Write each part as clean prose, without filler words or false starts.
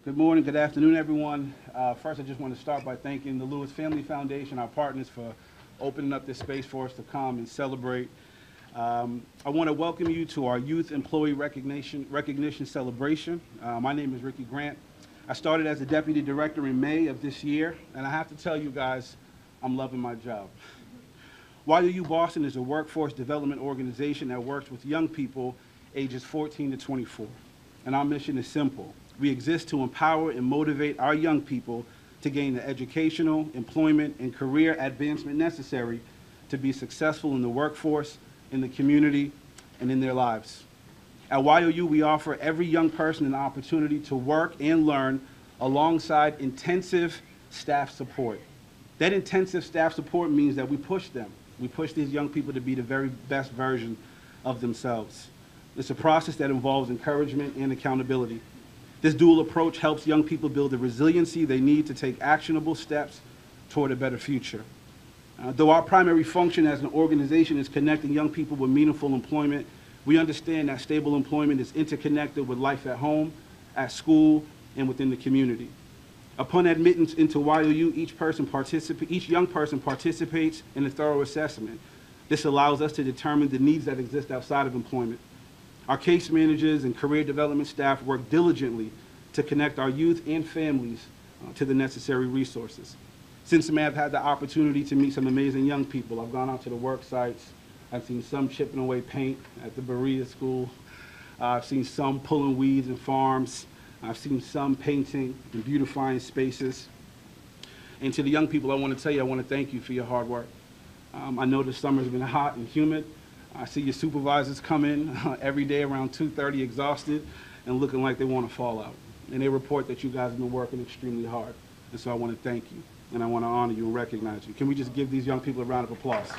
Good morning, good afternoon, everyone. First, I just want to start by thanking the Lewis Family Foundation, our partners, for opening up this space for us to come and celebrate. I want to welcome you to our Youth Employee Recognition Celebration. My name is Ricky Grant. I started as a Deputy Director in May of this year, and I have to tell you guys, I'm loving my job. YOU Boston is a workforce development organization that works with young people ages 14 to 24, and our mission is simple. We exist to empower and motivate our young people to gain the educational, employment, and career advancement necessary to be successful in the workforce, in the community, and in their lives. At YOU, we offer every young person an opportunity to work and learn alongside intensive staff support. That intensive staff support means that we push them. We push these young people to be the very best version of themselves. It's a process that involves encouragement and accountability. This dual approach helps young people build the resiliency they need to take actionable steps toward a better future. Though our primary function as an organization is connecting young people with meaningful employment, we understand that stable employment is interconnected with life at home, at school, and within the community. Upon admittance into YOU, each young person participates in a thorough assessment. This allows us to determine the needs that exist outside of employment. Our case managers and career development staff work diligently to connect our youth and families to the necessary resources. Since May, I've had the opportunity to meet some amazing young people. I've gone out to the work sites. I've seen some chipping away paint at the Berea School. I've seen some pulling weeds in farms. I've seen some painting and beautifying spaces. And to the young people, I want to tell you, I want to thank you for your hard work. I know the summer's been hot and humid. I see your supervisors come in every day around 2:30 exhausted and looking like they want to fall out. And they report that you guys have been working extremely hard. And so I want to thank you, and I want to honor you and recognize you. Can we just give these young people a round of applause?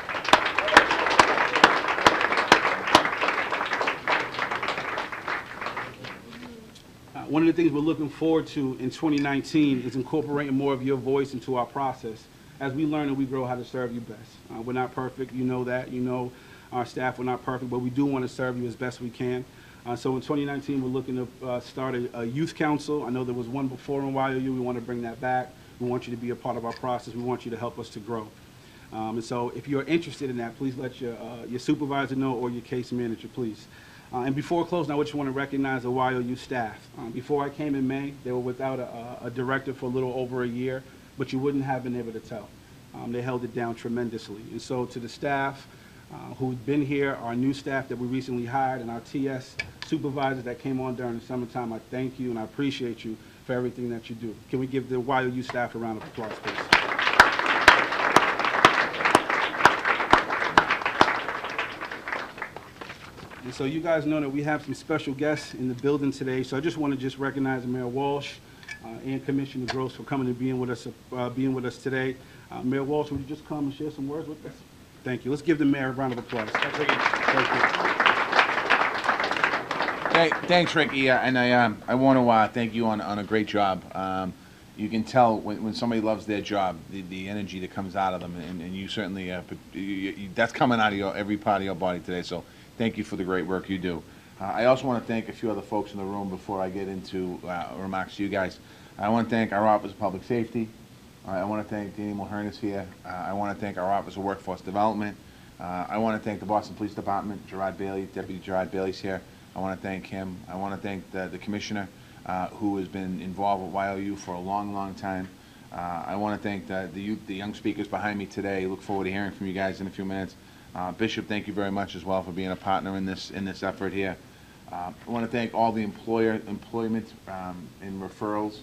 One of the things we're looking forward to in 2019 is incorporating more of your voice into our process as we learn and we grow how to serve you best. We're not perfect, you know that, you know our staff, we're not perfect, but we do want to serve you as best we can. So in 2019, we're looking to start a youth council. I know there was one before in YOU. We want to bring that back. We want you to be a part of our process. We want you to help us to grow. And so if you're interested in that, please let your supervisor know or your case manager, please. And before closing, I just want to recognize the YOU staff. Before I came in May, they were without a director for a little over a year, but you wouldn't have been able to tell. They held it down tremendously. And so to the staff who've been here, our new staff that we recently hired, and our TS supervisors that came on during the summertime, I thank you and I appreciate you for everything that you do. Can we give the YOU staff a round of applause, please? And so you guys know that we have some special guests in the building today, so I just want to recognize Mayor Walsh and Commissioner Gross for coming and being with us today. Mayor Walsh, would you just come and share some words with us? Thank you. Let's give the mayor a round of applause. Thank you. Thanks, Ricky. And I want to thank you on a great job. You can tell when somebody loves their job, the energy that comes out of them, and you certainly, that's coming out of every part of your body today. So thank you for the great work you do. I also want to thank a few other folks in the room before I get into remarks to you guys. I want to thank our Office of Public Safety. I want to thank Danny Mulhern is here. I want to thank our Office of Workforce Development. I want to thank the Boston Police Department. Gerard Bailey, Deputy Gerard Bailey's here. I want to thank him. I want to thank the Commissioner who has been involved with YOU for a long, long time. I want to thank the young speakers behind me today. Look forward to hearing from you guys in a few minutes. Bishop, thank you very much as well for being a partner in this effort here. I want to thank all the employment and referrals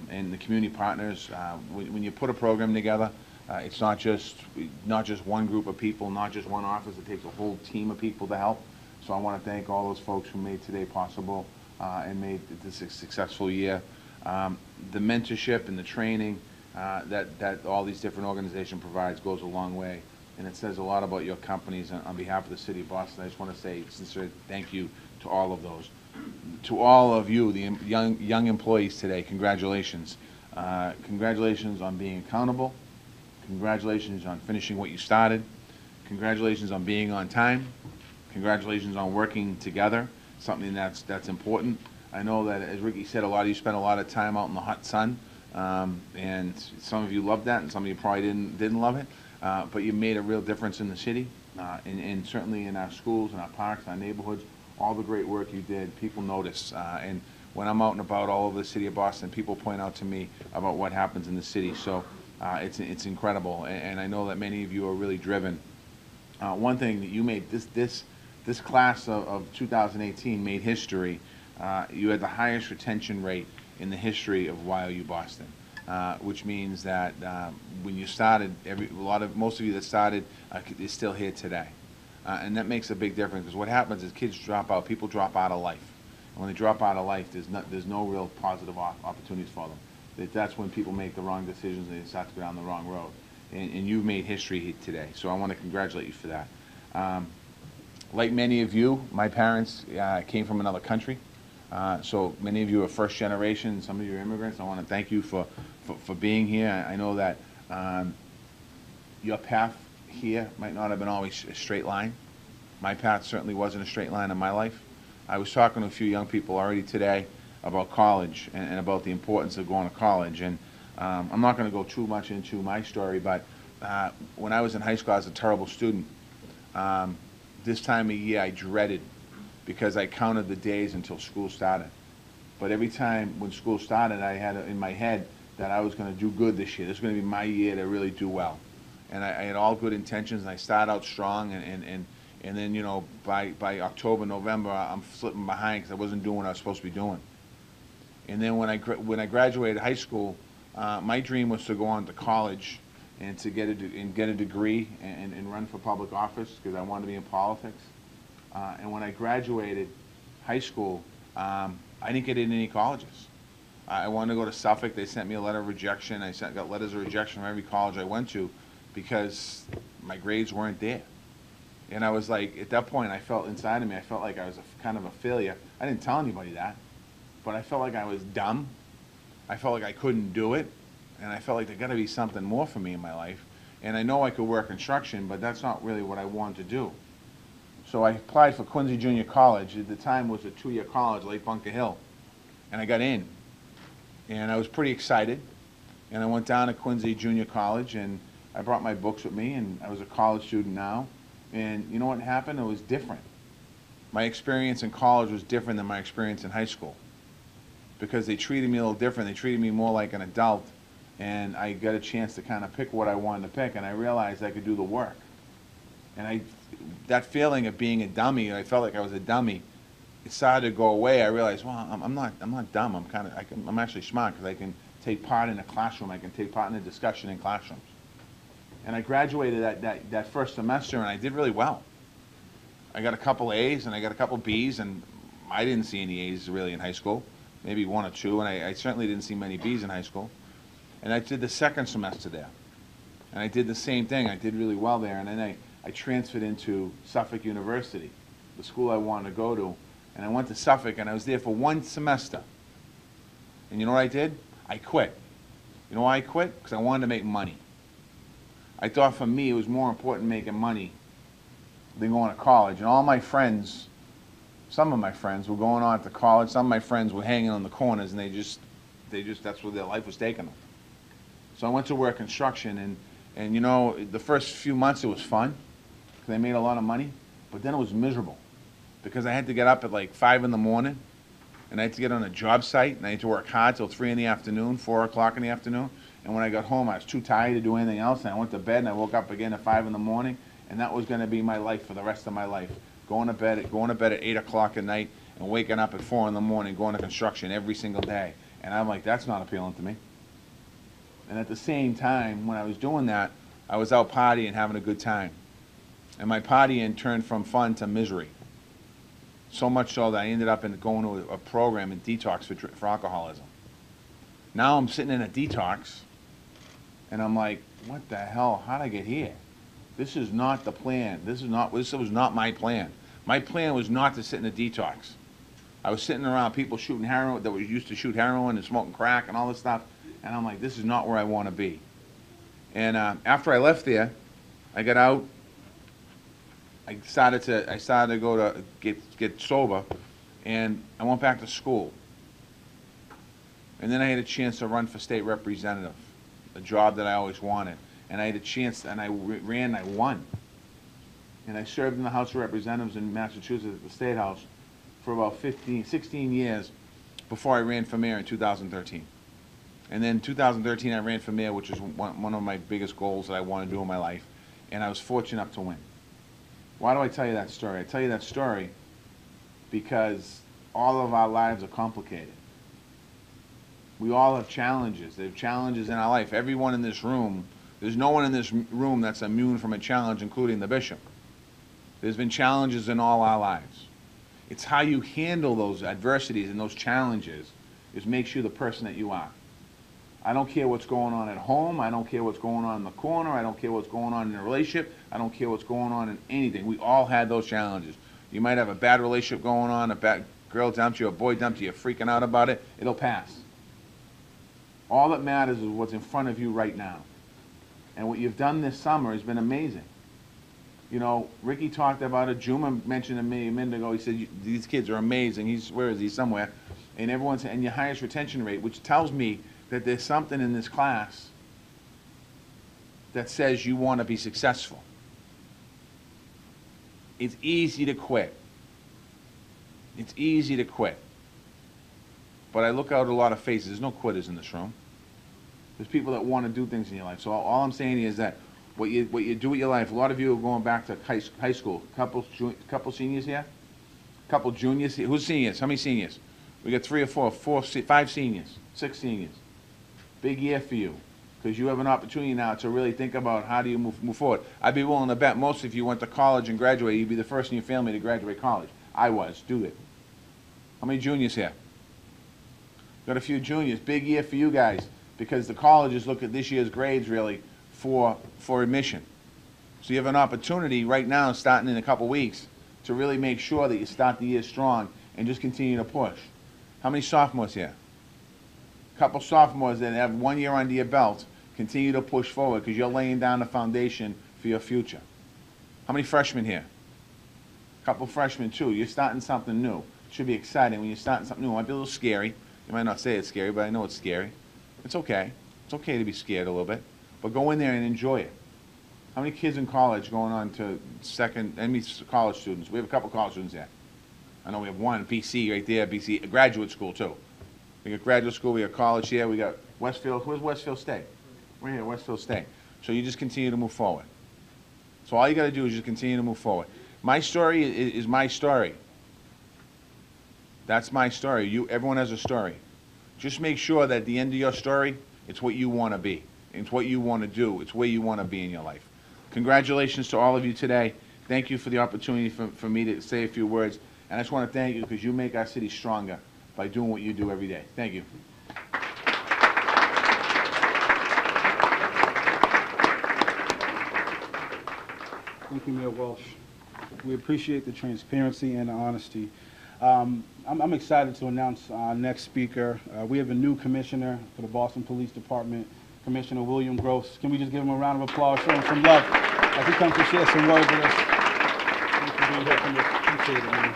and the community partners. When you put a program together, it's not just one group of people, not just one office. It takes a whole team of people to help. So I want to thank all those folks who made today possible and made this a successful year. The mentorship and the training that all these different organizations provides goes a long way, and it says a lot about your companies. On behalf of the City of Boston, I just want to say sincere thank you to all of those. To all of you, the young employees today, congratulations. Congratulations on being accountable. Congratulations on finishing what you started. Congratulations on being on time. Congratulations on working together, something that's important. I know that, as Ricky said, a lot of you spent a lot of time out in the hot sun, and some of you loved that, and some of you probably didn't love it. But you made a real difference in the city, and certainly in our schools, and our parks, our neighborhoods. All the great work you did, people notice. And when I'm out and about all over the city of Boston, people point out to me about what happens in the city. So it's incredible, and I know that many of you are really driven. One thing that you made, this class of 2018 made history. You had the highest retention rate in the history of YOU Boston, which means that when you started, most of you that started is still here today, and that makes a big difference, because what happens is kids drop out, people drop out of life, and when they drop out of life, there's no real positive opportunities for them. That's when people make the wrong decisions and they start to go down the wrong road, and you've made history here today. So I want to congratulate you for that. Like many of you, my parents came from another country. So many of you are first generation, some of you are immigrants. I want to thank you for being here. I know that your path here might not have been always a straight line. My path certainly wasn't a straight line in my life. I was talking to a few young people already today about college and about the importance of going to college. And I'm not going to go too much into my story, but when I was in high school, I was a terrible student. This time of year, I dreaded, because I counted the days until school started. But every time when school started, I had in my head that I was going to do good this year. This was going to be my year to really do well. And I had all good intentions, and I started out strong, and then, you know, by October, November, I'm slipping behind because I wasn't doing what I was supposed to be doing. And then when I graduated high school, my dream was to go on to college and to get a degree and run for public office, because I wanted to be in politics. And when I graduated high school, I didn't get into any colleges. I wanted to go to Suffolk. They sent me a letter of rejection. I got letters of rejection from every college I went to because my grades weren't there. And I was like, at that point, I felt inside of me, I felt like I was kind of a failure. I didn't tell anybody that, but I felt like I was dumb. I felt like I couldn't do it, and I felt like there got to be something more for me in my life. And I know I could work construction, but that's not really what I wanted to do. So I applied for Quincy Junior College. At the time, it was a 2-year college, Lake Bunker Hill, and I got in. And I was pretty excited, and I went down to Quincy Junior College, and I brought my books with me, and I was a college student now. And you know what happened? It was different. My experience in college was different than my experience in high school, because they treated me a little different. They treated me more like an adult, and I got a chance to kind of pick what I wanted to pick, and I realized I could do the work. And that feeling of being a dummy, I felt like I was a dummy, it started to go away. I realized, well, I'm not dumb. I'm actually smart, because I can take part in a classroom. I can take part in a discussion in classrooms. And I graduated that first semester, and I did really well. I got a couple A's, and I got a couple B's, and I didn't see any A's really in high school, maybe 1 or 2, and I certainly didn't see many B's in high school. And I did the second semester there, and I did the same thing. I did really well there, and then I transferred into Suffolk University, the school I wanted to go to, and I went to Suffolk, and I was there for 1 semester. And you know what I did? I quit. You know why I quit? Because I wanted to make money. I thought for me it was more important making money than going to college. And all my friends, some of my friends were going on to college. Some of my friends were hanging on the corners, and they just that's where their life was taking them. So I went to work construction, and you know, the first few months it was fun, because I made a lot of money, but then it was miserable, because I had to get up at like 5 in the morning, and I had to get on a job site, and I had to work hard till 3 in the afternoon, 4 o'clock in the afternoon. And when I got home, I was too tired to do anything else, and I went to bed, and I woke up again at 5 in the morning, and that was going to be my life for the rest of my life. Going to bed at 8 o'clock at night, and waking up at 4 in the morning, going to construction every single day. And I'm like, that's not appealing to me. And at the same time, when I was doing that, I was out partying, having a good time. And my partying turned from fun to misery. So much so that I ended up going to a program in detox for alcoholism. Now I'm sitting in a detox, and I'm like, what the hell? How'd I get here? This is not the plan. This was not my plan. My plan was not to sit in a detox. I was sitting around people shooting heroin, that used to shoot heroin and smoking crack and all this stuff, and I'm like, this is not where I want to be. And after I left there, I got out. I started to go to get sober, and I went back to school. And then I had a chance to run for state representative, a job that I always wanted. And I had a chance, and I ran, and I won. And I served in the House of Representatives in Massachusetts at the State House for about 16 years before I ran for mayor in 2013. And then in 2013, I ran for mayor, which is one of my biggest goals that I want to do in my life. And I was fortunate enough to win. Why do I tell you that story? I tell you that story because all of our lives are complicated. We all have challenges. There are challenges in our life. Everyone in this room, there's no one in this room that's immune from a challenge, including the bishop. There's been challenges in all our lives. It's how you handle those adversities and those challenges is makes you the person that you are. I don't care what's going on at home. I don't care what's going on in the corner. I don't care what's going on in a relationship. I don't care what's going on in anything. We all had those challenges. You might have a bad relationship going on, a bad girl dumped you, a boy dumped you, you're freaking out about it. It'll pass. All that matters is what's in front of you right now. And what you've done this summer has been amazing. You know, Ricky talked about it. Juma mentioned to me a minute ago. He said, these kids are amazing. Where is he? Somewhere. And everyone's, and your highest retention rate, which tells me that there's something in this class that says you want to be successful. It's easy to quit. It's easy to quit. But I look out at a lot of faces. There's no quitters in this room. There's people that want to do things in your life. So all I'm saying is that what you do with your life, a lot of you are going back to high school. Couple seniors here? Couple juniors here? Who's seniors? How many seniors? We got 3 or 4, 5 seniors, 6 seniors. Big year for you, because you have an opportunity now to really think about how do you move forward. I'd be willing to bet most of you went to college and graduated, you'd be the first in your family to graduate college. I was. Do it. How many juniors here? Got a few juniors. Big year for you guys, because the colleges look at this year's grades really for admission. So you have an opportunity right now, starting in a couple weeks, to really make sure that you start the year strong and just continue to push. How many sophomores here? A couple sophomores that have 1 year under your belt. Continue to push forward because you're laying down the foundation for your future. How many freshmen here? A couple freshmen too. You're starting something new. It should be exciting when you're starting something new. It might be a little scary. You might not say it's scary, but I know it's scary. It's okay. It's okay to be scared a little bit. But go in there and enjoy it. How many kids in college going on to college students? We have a couple college students here. I know we have one, BC right there, BC, graduate school too. We got graduate school, we got college here, we got Westfield. Where's Westfield State? We're here, Westfield State. So you just continue to move forward. So all you got to do is just continue to move forward. My story is my story. That's my story. Everyone has a story. Just make sure that at the end of your story, it's what you want to be. It's what you want to do. It's where you want to be in your life. Congratulations to all of you today. Thank you for the opportunity for me to say a few words. And I just want to thank you because you make our city stronger by doing what you do every day. Thank you. Thank you, Mayor Walsh. We appreciate the transparency and the honesty. I'm excited to announce our next speaker. We have a new commissioner for the Boston Police Department, Commissioner William Gross. Can we just give him a round of applause, show him some love as he comes to share some words with us. Thanks for being here. Appreciate it, man.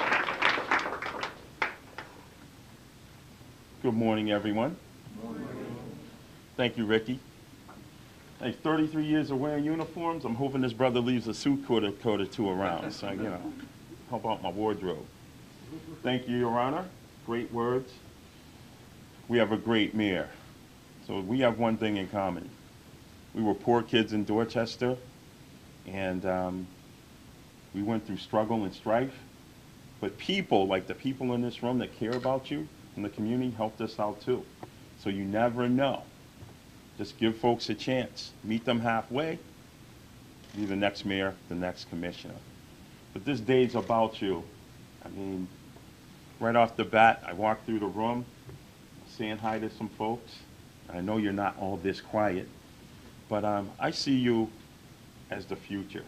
Good morning, everyone. Good morning. Thank you, Ricky. Hey, 33 years of wearing uniforms. I'm hoping this brother leaves a suit coat or two around, so, you know, help out my wardrobe. Thank you, Your Honor. Great words. We have a great mayor. So we have one thing in common. We were poor kids in Dorchester, and we went through struggle and strife. But people, like the people in this room that care about you in the community, helped us out too. So you never know. Just give folks a chance. Meet them halfway. Be the next mayor, the next commissioner. But this day's about you. I mean, right off the bat, I walked through the room, saying hi to some folks. I know you're not all this quiet, but I see you as the future.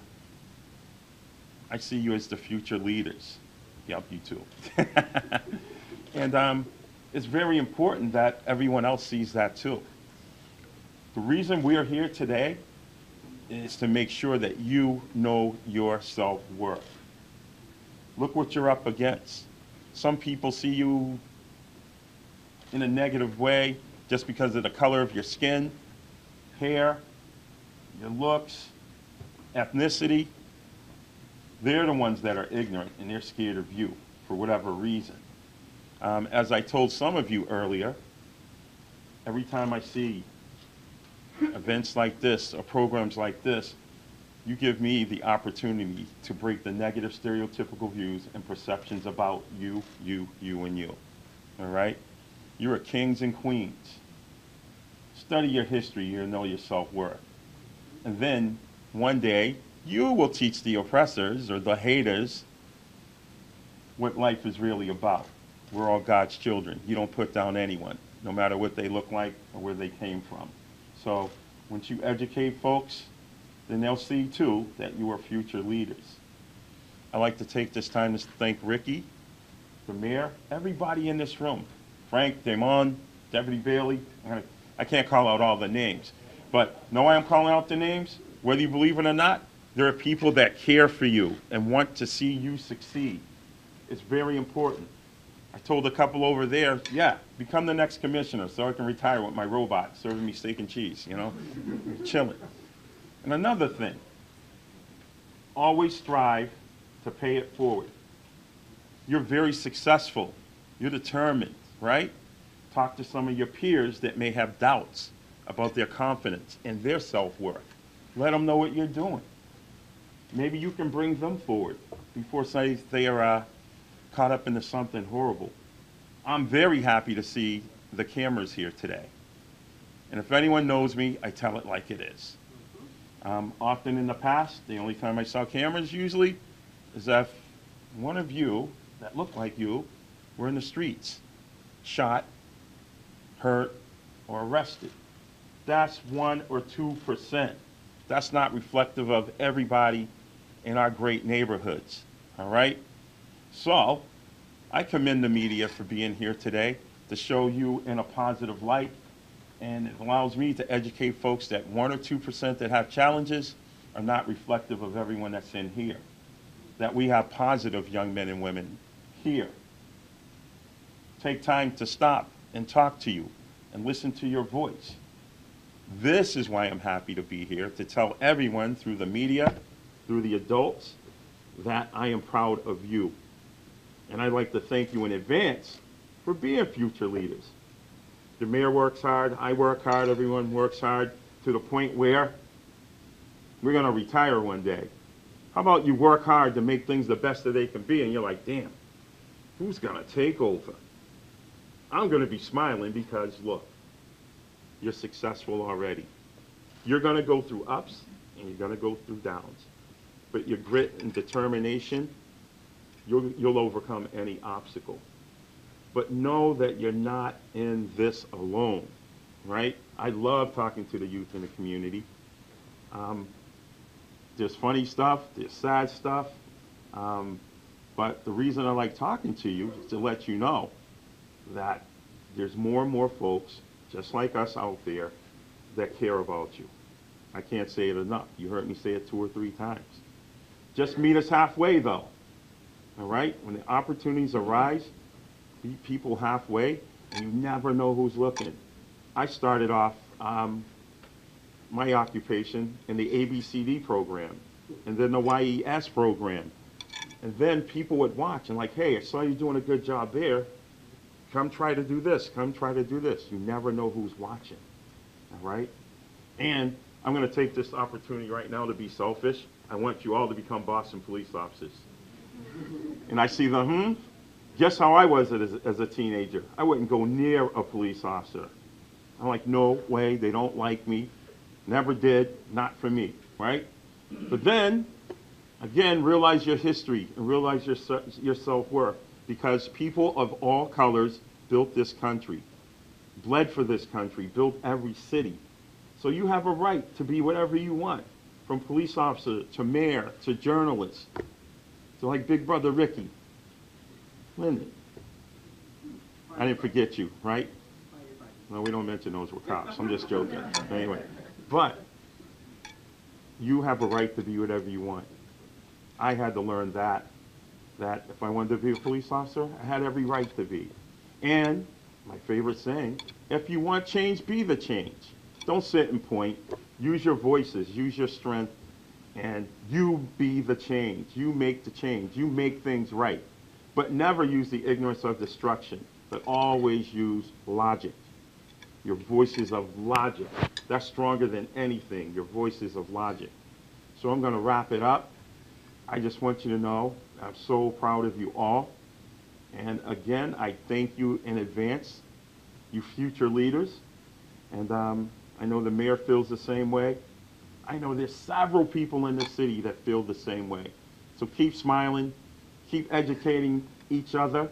I see you as the future leaders. Yep, you too. And it's very important that everyone else sees that too. The reason we're here today is to make sure that you know your self-worth. Look what you're up against. Some people see you in a negative way, just because of the color of your skin, hair, your looks, ethnicity. They're the ones that are ignorant and they're scared of you for whatever reason. As I told some of you earlier, every time I see events like this or programs like this, you give me the opportunity to break the negative stereotypical views and perceptions about you, and you. All right? You are kings and queens. Study your history, you'll know your self-worth. And then, one day, you will teach the oppressors or the haters what life is really about. We're all God's children. You don't put down anyone, no matter what they look like or where they came from. So, once you educate folks, then they'll see, too, that you are future leaders. I'd like to take this time to thank Ricky, the mayor, everybody in this room. Frank, Damon, Deputy Bailey. I can't call out all the names. But know why I'm calling out the names? Whether you believe it or not, there are people that care for you and want to see you succeed. It's very important. I told a couple over there, yeah, become the next commissioner so I can retire with my robot serving me steak and cheese, you know, chilling. And another thing, always strive to pay it forward. You're very successful. You're determined, right? Talk to some of your peers that may have doubts about their confidence and their self-worth. Let them know what you're doing. Maybe you can bring them forward before they are caught up into something horrible. I'm very happy to see the cameras here today. And if anyone knows me, I tell it like it is. Often in the past, the only time I saw cameras usually is if one of you that looked like you were in the streets, shot, hurt, or arrested. That's 1 or 2%. That's not reflective of everybody in our great neighborhoods, all right? So, I commend the media for being here today to show you in a positive light, and it allows me to educate folks that 1 or 2% that have challenges are not reflective of everyone that's in here. That we have positive young men and women here. Take time to stop and talk to you and listen to your voice. This is why I'm happy to be here, to tell everyone through the media, through the adults, that I am proud of you. And I'd like to thank you in advance for being future leaders. The mayor works hard, I work hard, everyone works hard, to the point where we're going to retire one day. How about you work hard to make things the best that they can be, and you're like, damn, who's going to take over? I'm going to be smiling because, look, you're successful already. You're going to go through ups, and you're going to go through downs. But your grit and determination, you'll overcome any obstacle. But know that you're not in this alone, right? I love talking to the youth in the community. There's funny stuff, there's sad stuff, but the reason I like talking to you is to let you know that there's more and more folks, just like us out there, that care about you. I can't say it enough. You heard me say it 2 or 3 times. Just meet us halfway, though, all right? When the opportunities arise, meet people halfway, and you never know who's looking. I started off my occupation in the ABCD program, and then the YES program. And then people would watch and like, hey, I saw you doing a good job there. Come try to do this. Come try to do this. You never know who's watching, all right? And I'm going to take this opportunity right now to be selfish. I want you all to become Boston police officers. And I see the Guess how I was as a teenager? I wouldn't go near a police officer. I'm like, no way, they don't like me. Never did, not for me, right? But then, again, realize your history and realize your self-worth, because people of all colors built this country, bled for this country, built every city. So you have a right to be whatever you want, from police officer to mayor to journalist, to like Big Brother Ricky. Lyndon, I didn't forget you, right? No, we don't mention those with cops. I'm just joking. Anyway, but you have a right to be whatever you want. I had to learn that if I wanted to be a police officer, I had every right to be. And my favorite saying, if you want change, be the change. Don't sit and point. Use your voices, use your strength, and you be the change. You make the change. You make things right. But never use the ignorance of destruction, but always use logic. Your voices of logic. That's stronger than anything, your voices of logic. So I'm going to wrap it up. I just want you to know I'm so proud of you all. And again, I thank you in advance, you future leaders. And I know the mayor feels the same way. I know there's several people in this city that feel the same way. So keep smiling, keep educating each other,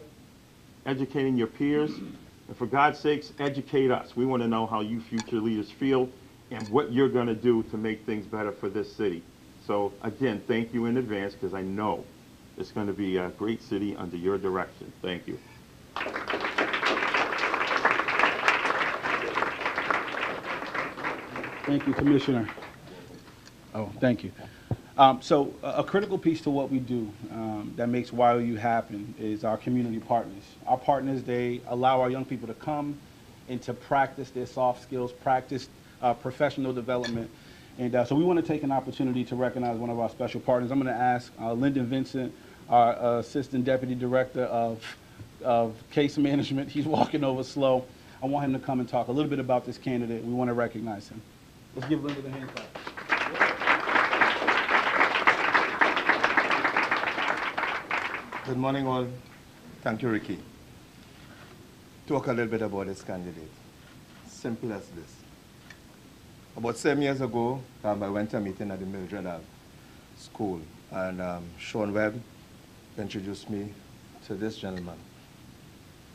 educating your peers, and for God's sakes, educate us. We want to know how you future leaders feel and what you're going to do to make things better for this city. So again, thank you in advance, because I know it's going to be a great city under your direction. Thank you. Thank you, Commissioner. Oh, thank you. So a critical piece to what we do that makes YOU happen is our community partners. Our partners, they allow our young people to come and to practice their soft skills, practice professional development. And so we want to take an opportunity to recognize one of our special partners. I'm going to ask Lyndon Vincent, our Assistant Deputy Director of Case Management. He's walking over slow. I want him to come and talk a little bit about this candidate. We want to recognize him. Let's give Lyndon a hand clap. Good morning, all. Thank you, Ricky. Talk a little bit about this candidate. Simple as this. About 7 years ago, I went to a meeting at the Mildred Ave School, and Sean Webb introduced me to this gentleman.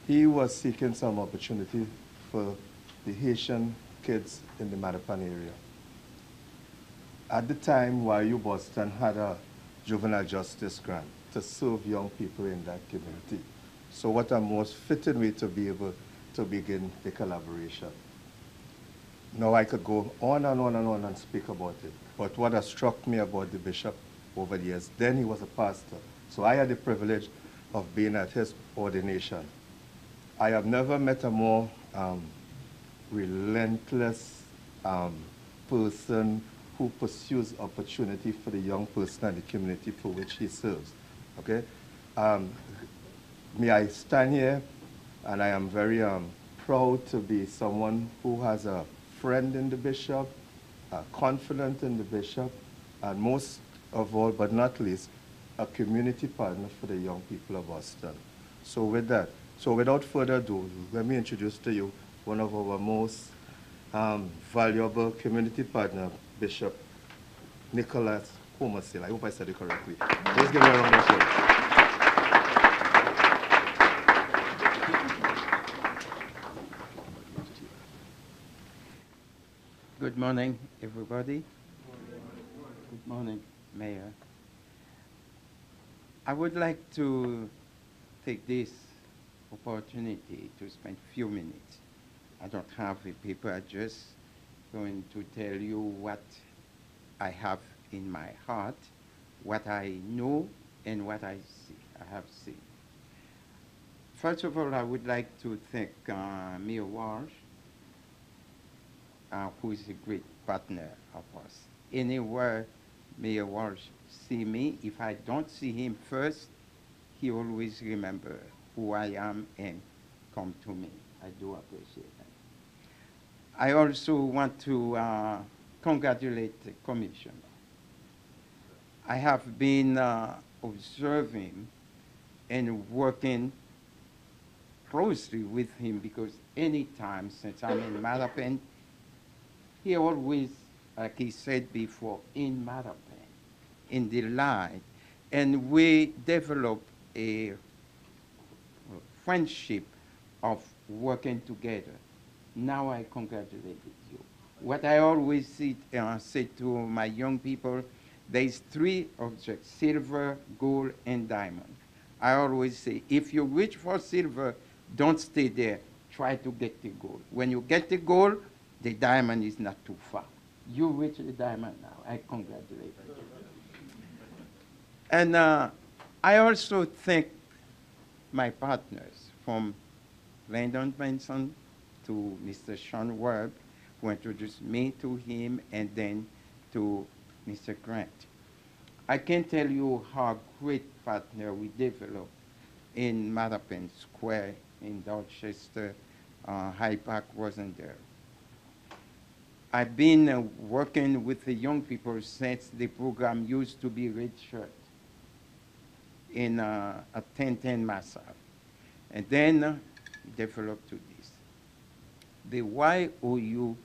He was seeking some opportunity for the Haitian kids in the Mattapan area. At the time, YU Boston had a juvenile justice grant to serve young people in that community. So what a most fitting way to be able to begin the collaboration. Now I could go on and on and on and speak about it, but what has struck me about the bishop over the years, then he was a pastor, so I had the privilege of being at his ordination. I have never met a more relentless person who pursues opportunity for the young person and the community for which he serves. Okay? May I stand here, and I am very proud to be someone who has a friend in the bishop, confident in the bishop, and most of all, but not least, a community partner for the young people of Boston. So with that, without further ado, let me introduce to you one of our most valuable community partner, Bishop Nicholas Homersil. I hope I said it correctly. Please give me a round of applause. Good morning, everybody. Good morning, Mayor. I would like to take this opportunity to spend a few minutes. I don't have a paper, I'm just going to tell you what I have in my heart, what I know, and what I see, I have seen. First of all, I would like to thank Mayor Walsh, who is a great partner of us. Anywhere Mayor Walsh see me, if I don't see him first, he always remember who I am and come to me. I do appreciate that. I also want to congratulate the commissioner. I have been observing and working closely with him because any time since I'm in Mattapan, he always, like he said before, in Mattapan, in the line. And we developed a friendship of working together. Now I congratulate you. What I always say to my young people, there's 3 objects, silver, gold, and diamond. I always say, if you reach for silver, don't stay there. Try to get the gold. When you get the gold, the diamond is not too far. You reach the diamond now. I congratulate you. And I also thank my partners from Landon Benson to Mr. Sean Webb, who introduced me to him, and then to Mr. Grant. I can tell you how great partner we developed in Mattapan Square in Dorchester. Hyde Park wasn't there. I've been working with the young people since the program used to be red shirt in a 1010 Massaf. And then developed to this. The YOU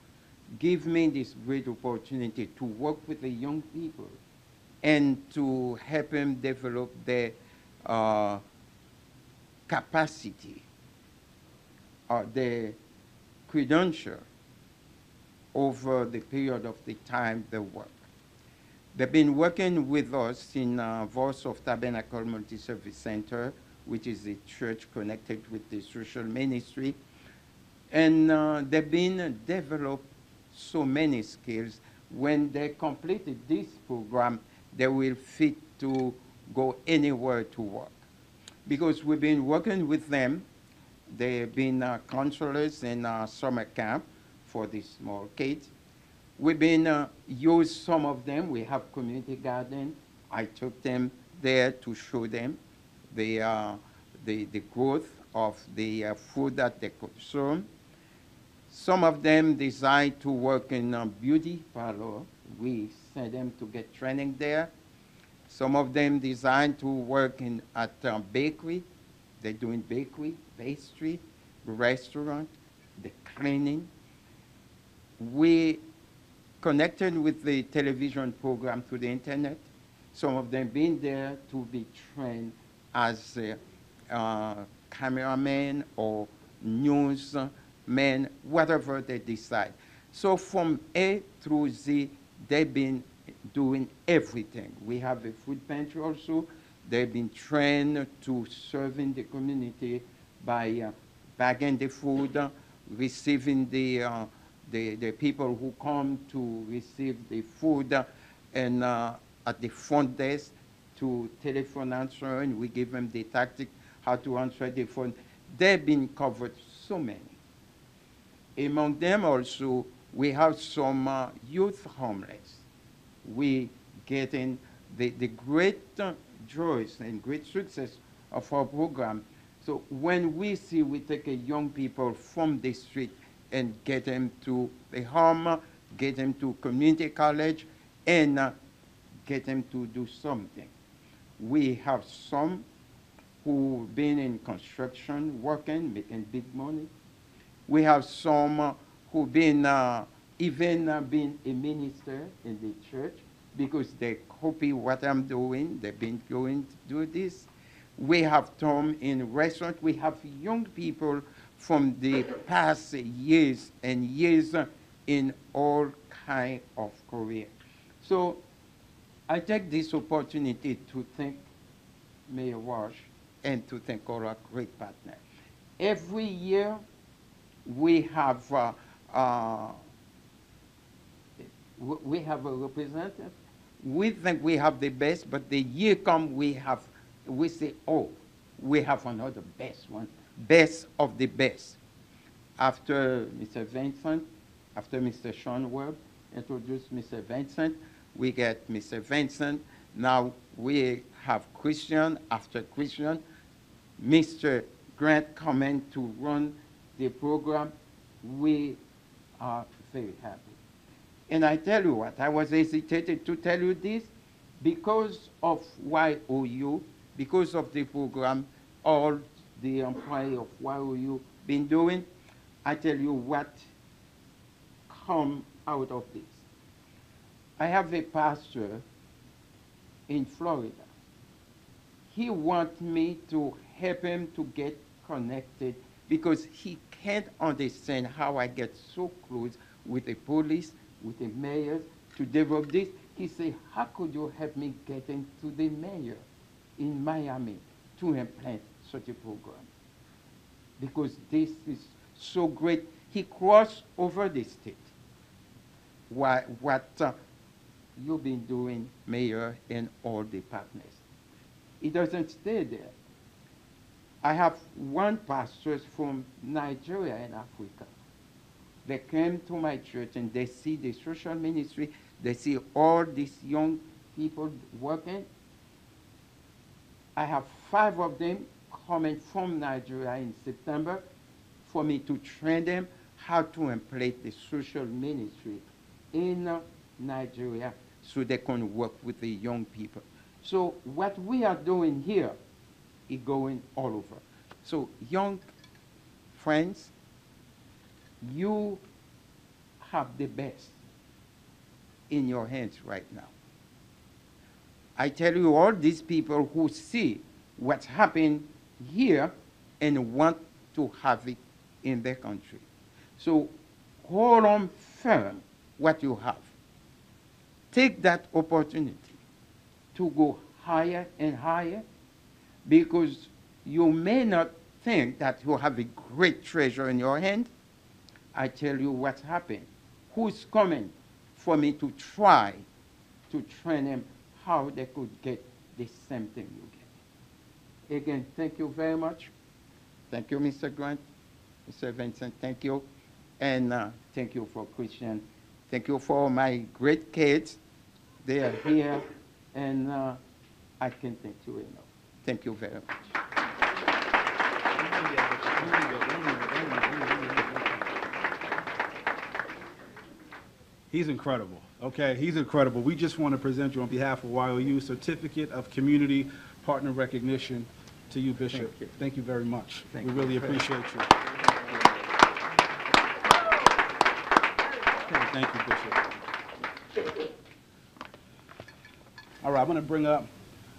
give me this great opportunity to work with the young people and to help them develop their capacity or their credential over the period of the time they work. They've been working with us in Voice of Tabernacle Multi-Service Center, which is a church connected with the social ministry. And they've been developed so many skills. When they completed this program, they will fit to go anywhere to work. Because we've been working with them. They've been counselors in summer camp for the small kids. We've been used some of them. We have community garden. I took them there to show them the growth of the food that they consume. Some of them decide to work in a beauty parlor. We send them to get training there. Some of them decide to work at a bakery. They're doing bakery, pastry, restaurant, the cleaning. We connected with the television program through the internet. Some of them been there to be trained as cameraman or newsman, whatever they decide. So from A through Z, they've been doing everything. We have a food pantry also. They've been trained to serve in the community by bagging the food, receiving the people who come to receive the food, and at the front desk to telephone answering. We give them the tactic how to answer the phone. They've been covered so many. Among them also, we have some youth homeless. We getting the great joys and great success of our program. So when we see we take a young people from the street and get them to the home, get them to community college, and get them to do something. We have some who've been in construction, working, making big money. We have some who've been even been a minister in the church because they copy what I'm doing. They've been going to do this. We have some in restaurant. We have young people from the past years and years in all kind of career. So I take this opportunity to thank Mayor Walsh and to thank all our great partners. Every year we have a representative. We think we have the best, but the year come we say, oh, we have another best one, best of the best. After Mr. Vincent, after Mr. Sean Webb introduced Mr. Vincent, we get Mr. Vincent. Now we have Christian after Christian. Mr. Grant coming to run the program. We are very happy. And I tell you what, I was hesitated to tell you this because of YOU, because of the program, all the employees of YOU been doing. I tell you what come out of this. I have a pastor in Florida. He wants me to help him to get connected because he can't understand how I get so close with the police, with the mayors to develop this. He said, how could you help me get into the mayor in Miami to implement such a program? Because this is so great. He crossed over the state. What you've been doing, Mayor, and all the partners. It doesn't stay there. I have one pastor from Nigeria in Africa. They came to my church and they see the social ministry. They see all these young people working. I have 5 of them coming from Nigeria in September for me to train them how to employ the social ministry in Nigeria so they can work with the young people. So what we are doing here is going all over. So young friends, you have the best in your hands right now. I tell you, all these people who see what's happening here and want to have it in their country. So hold on firm what you have. Take that opportunity to go higher and higher, because you may not think that you have a great treasure in your hand. I tell you what's happened. Who's coming for me to try to train them how they could get the same thing you get. Again, thank you very much. Thank you, Mr. Grant, Mr. Vincent, thank you. And thank you for Christian. Thank you for my great kids. They are here, and I can't thank you enough. Thank you very much. He's incredible, okay? He's incredible. We just want to present you on behalf of YOU Certificate of Community Partner Recognition to you, Bishop. Thank you. Thank you very much. Thank we you. really appreciate you. Thank you, Bishop. All right, I'm going to bring up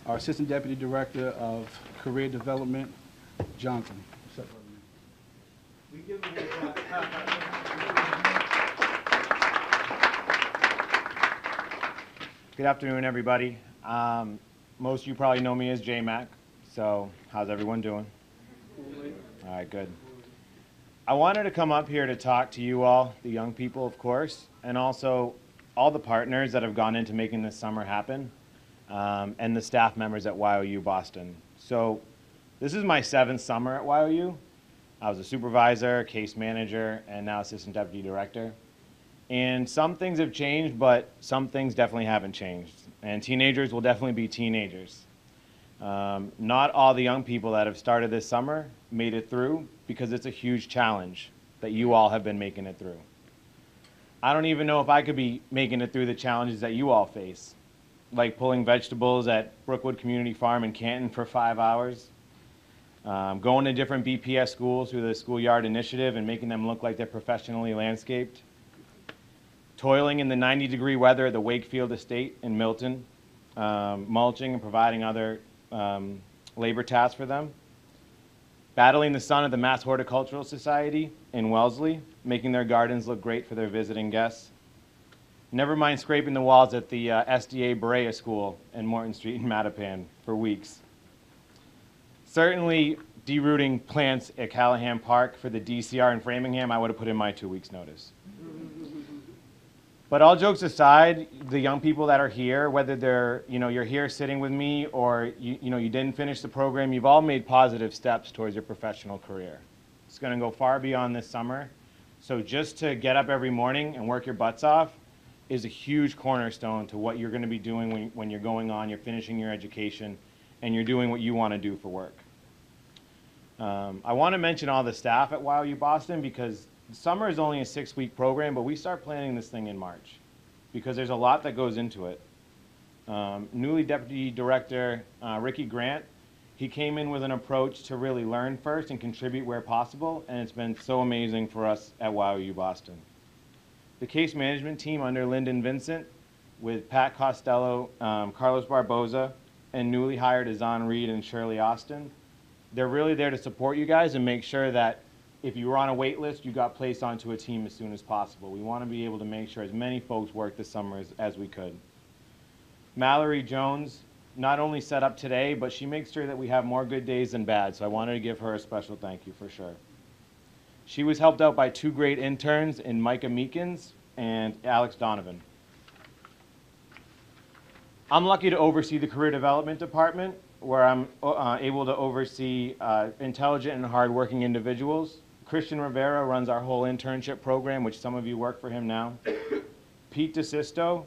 our Assistant Deputy Director of Career Development, Johnson. What's up, brother, man? We give him a clap. Good afternoon, everybody. Most of you probably know me as J-Mac, so how's everyone doing? All right, good. I wanted to come up here to talk to you all, the young people, of course, and also all the partners that have gone into making this summer happen, and the staff members at YOU Boston. So this is my 7th summer at YOU. I was a supervisor, case manager, and now assistant deputy director. And some things have changed, but some things definitely haven't changed. And teenagers will definitely be teenagers. Not all the young people that have started this summer made it through, because it's a huge challenge that you all have been making it through. I don't even know if I could be making it through the challenges that you all face, like pulling vegetables at Brookwood Community Farm in Canton for 5 hours, going to different BPS schools through the schoolyard initiative and making them look like they're professionally landscaped, toiling in the 90-degree weather at the Wakefield Estate in Milton, mulching and providing other labor tasks for them, battling the sun at the Mass Horticultural Society in Wellesley, making their gardens look great for their visiting guests. Never mind scraping the walls at the SDA Berea School in Morton Street in Mattapan for weeks. Certainly derooting plants at Callahan Park for the DCR in Framingham, I would have put in my 2 weeks' notice. But all jokes aside, the young people that are here, whether they're, you're here sitting with me or you didn't finish the program, you've all made positive steps towards your professional career. It's going to go far beyond this summer. So just to get up every morning and work your butts off is a huge cornerstone to what you're going to be doing when you're going on, you're finishing your education, and you're doing what you want to do for work. I want to mention all the staff at YOU Boston, because summer is only a 6-week program, but we start planning this thing in March because there's a lot that goes into it. Newly Deputy Director Ricky Grant, he came in with an approach to really learn first and contribute where possible, and it's been so amazing for us at YOU Boston. The case management team under Lyndon Vincent with Pat Costello, Carlos Barboza, and newly hired Azan Reed and Shirley Austin, they're really there to support you guys and make sure that if you were on a wait list, you got placed onto a team as soon as possible. We want to be able to make sure as many folks work this summer as we could. Mallory Jones not only set up today, but she makes sure that we have more good days than bad, so I wanted to give her a special thank you for sure. She was helped out by 2 great interns in Micah Meekins and Alex Donovan. I'm lucky to oversee the career development department, where I'm able to oversee intelligent and hardworking individuals. Christian Rivera runs our whole internship program, which some of you work for him now. Pete DeSisto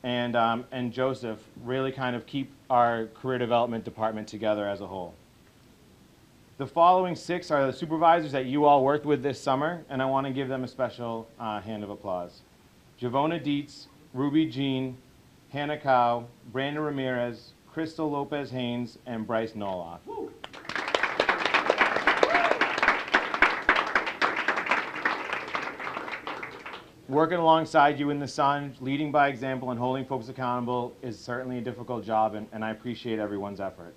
and Joseph really kind of keep our career development department together as a whole. The following 6 are the supervisors that you all worked with this summer, and I want to give them a special hand of applause. Javona Dietz, Ruby Jean, Hannah Cow, Brandon Ramirez, Crystal Lopez Haynes, and Bryce Noloff. Working alongside you in the sun, leading by example, and holding folks accountable is certainly a difficult job, and I appreciate everyone's effort.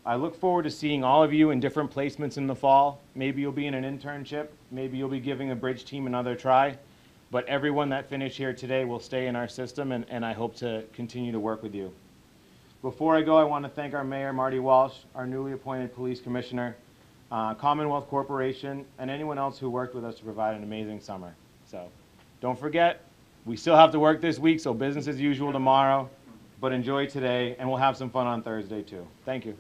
I look forward to seeing all of you in different placements in the fall. Maybe you'll be in an internship, maybe you'll be giving a bridge team another try, but everyone that finished here today will stay in our system, and I hope to continue to work with you. Before I go, I want to thank our Mayor, Marty Walsh, our newly appointed Police Commissioner, Commonwealth Corporation, and anyone else who worked with us to provide an amazing summer. So don't forget, we still have to work this week, so business as usual tomorrow, but enjoy today, and we'll have some fun on Thursday too. Thank you.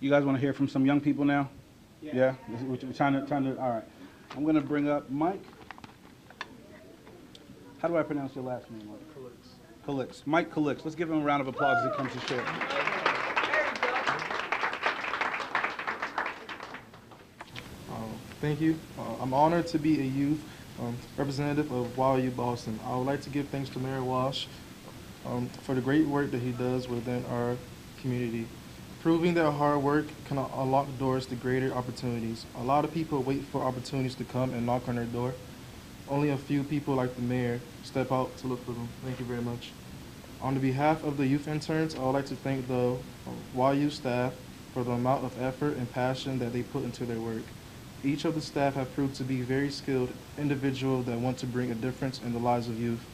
You guys want to hear from some young people now? Yeah? We're trying to, all right. I'm going to bring up Mike. How do I pronounce your last name, Mike? Calix. Mike Calix. Let's give him a round of applause as he comes to share. Thank you. I'm honored to be a youth representative of YU Boston. I would like to give thanks to Mayor Walsh for the great work that he does within our community, proving that hard work can unlock doors to greater opportunities. A lot of people wait for opportunities to come and knock on their door. Only a few people, like the mayor, step out to look for them. Thank you very much. On behalf of the youth interns, I would like to thank the YU staff for the amount of effort and passion that they put into their work. Each of the staff have proved to be very skilled individuals that want to bring a difference in the lives of youth.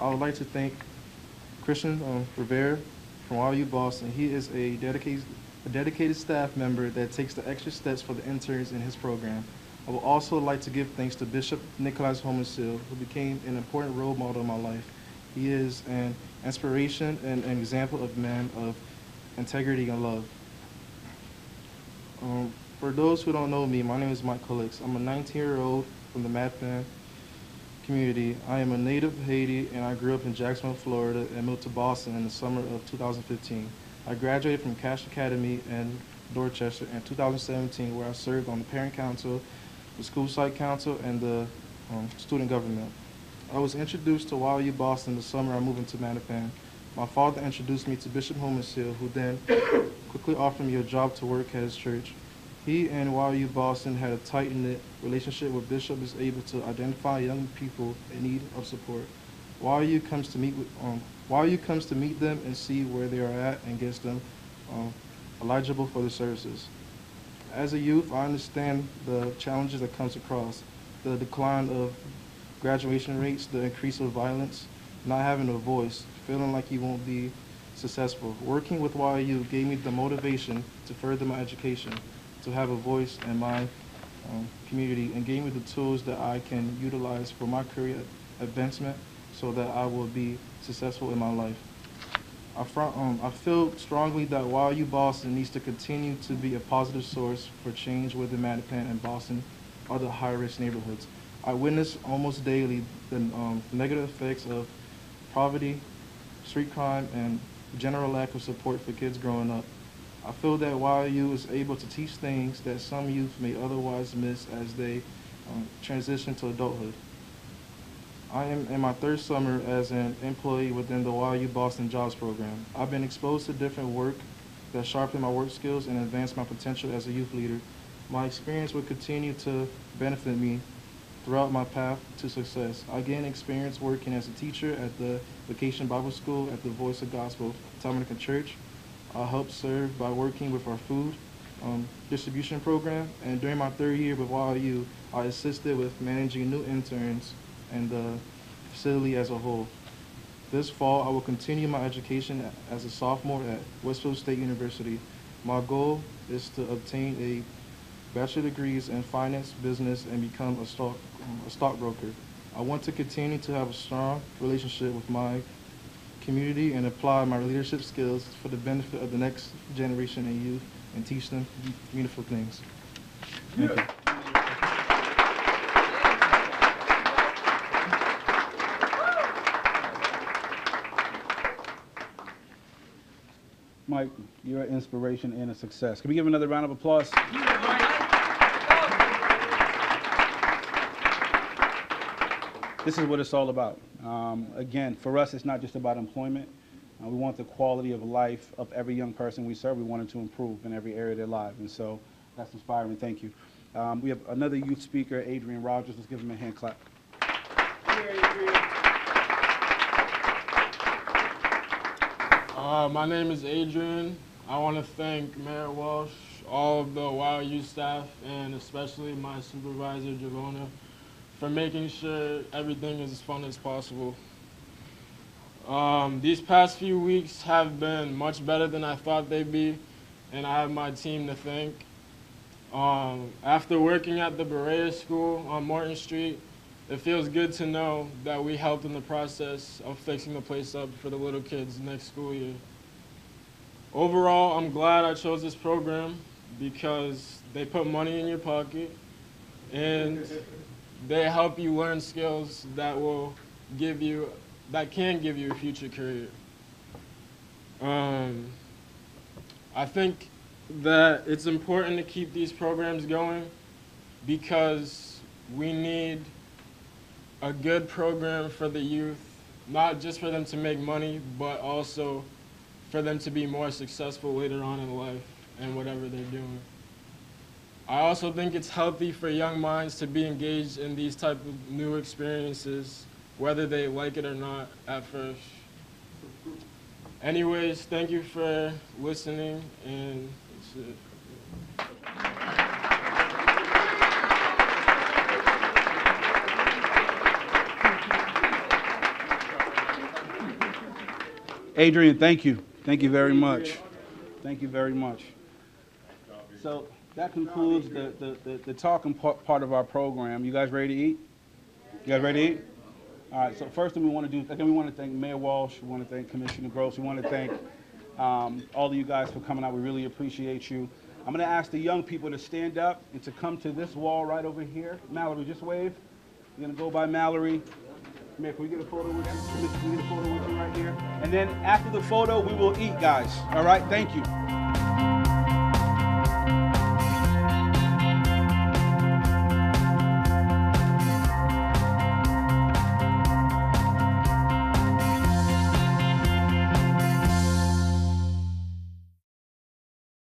I would like to thank Christian Rivera from YU Boston. He is a dedicated staff member that takes the extra steps for the interns in his program. I would also like to give thanks to Bishop Nicholas Homensil, who became an important role model in my life. He is an inspiration and an example of man of integrity and love. For those who don't know me, my name is Mike Calix. I'm a 19-year-old from the Mattapan community. I am a native of Haiti, and I grew up in Jacksonville, Florida, and moved to Boston in the summer of 2015. I graduated from Cash Academy in Dorchester in 2017, where I served on the parent council, the school site council, and the student government. I was introduced to YU Boston the summer I moved into Mattapan. My father introduced me to Bishop Homensil, who then quickly offered me a job to work at his church. He and YU Boston had a tight-knit relationship where Bishop is able to identify young people in need of support. YU comes to meet them and see where they are at and gets them eligible for the services. As a youth, I understand the challenges that comes across, the decline of graduation rates, the increase of violence, not having a voice, feeling like you won't be successful. Working with YU gave me the motivation to further my education, to have a voice in my community, and gave me the tools that I can utilize for my career advancement so that I will be successful in my life. I feel strongly that YU Boston needs to continue to be a positive source for change within Mattapan and Boston, other high-risk neighborhoods. I witness almost daily the negative effects of poverty, street crime, and general lack of support for kids growing up. I feel that YU is able to teach things that some youth may otherwise miss as they transition to adulthood. I am in my third summer as an employee within the YU Boston Jobs Program. I've been exposed to different work that sharpen my work skills and advance my potential as a youth leader. My experience will continue to benefit me throughout my path to success. I gained experience working as a teacher at the Vacation Bible School at the Voice of Gospel Dominican Church. I helped serve by working with our food distribution program, and during my third year with YU, I assisted with managing new interns and the facility as a whole. This fall, I will continue my education as a sophomore at Westfield State University. My goal is to obtain a bachelor degrees in finance, business, and become a stockbroker. I want to continue to have a strong relationship with my community and apply my leadership skills for the benefit of the next generation and youth and teach them beautiful things. Thank you. Mike, you're an inspiration and a success. Can we give another round of applause? This is what it's all about. Again, for us, it's not just about employment. We want the quality of life of every young person we serve. We want it to improve in every area of their life. And so that's inspiring. Thank you. We have another youth speaker, Adrian Rogers. Let's give him a hand clap. My name is Adrian. I want to thank Mayor Walsh, all of the WOW Youth staff, and especially my supervisor, Javona, for making sure everything is as fun as possible. These past few weeks have been much better than I thought they'd be, and I have my team to thank. After working at the Berea School on Morton Street, it feels good to know that we helped in the process of fixing the place up for the little kids next school year. Overall, I'm glad I chose this program because they put money in your pocket and they help you learn skills that can give you a future career. I think that it's important to keep these programs going because we need a good program for the youth, not just for them to make money, but also for them to be more successful later on in life and whatever they're doing. I also think it's healthy for young minds to be engaged in these type of new experiences, whether they like it or not at first. Anyways, thank you for listening, and that's it. Adrian, thank you. Thank you very much. Thank you very much. So that concludes the talking part of our program. You guys ready to eat? You guys ready to eat? All right, so first thing we want to do, again, we want to thank Mayor Walsh, we want to thank Commissioner Gross, we want to thank all of you guys for coming out. We really appreciate you. I'm going to ask the young people to stand up and to come to this wall right over here. Mallory, just wave. We're going to go by Mallory. Mayor, can we get a photo with you? Can we get a photo with you right here? And then after the photo, we will eat, guys. All right, thank you.